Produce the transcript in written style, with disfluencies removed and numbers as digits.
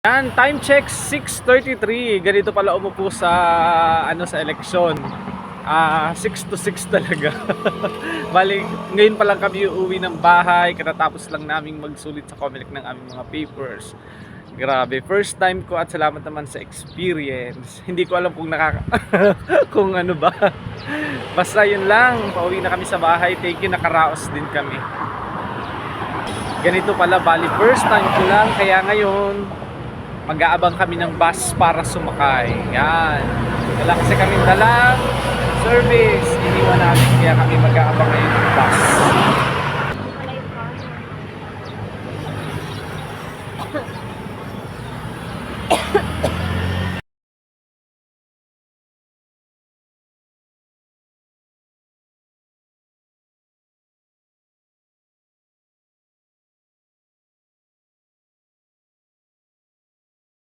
Yan, time check 6:33. Ganito pala umupo sa sa eleksyon. 6 to 6 talaga. Bali, ngayon pa lang kami uuwi ng bahay, katatapos lang naming magsulit sa COMELEC ng aming mga papers. Grabe, first time ko at salamat naman sa experience. Hindi ko alam kung kung ano ba. Basta yun lang, pauwi na kami sa bahay. Thank you, nakaraos din kami. Ganito pala, bali first time ko lang, kaya ngayon mag-aabang kami ng bus para sumakay. Yan. Wala kasi kami dalang service. Iniwan namin kaya kami mag-aabang ngayon ng bus.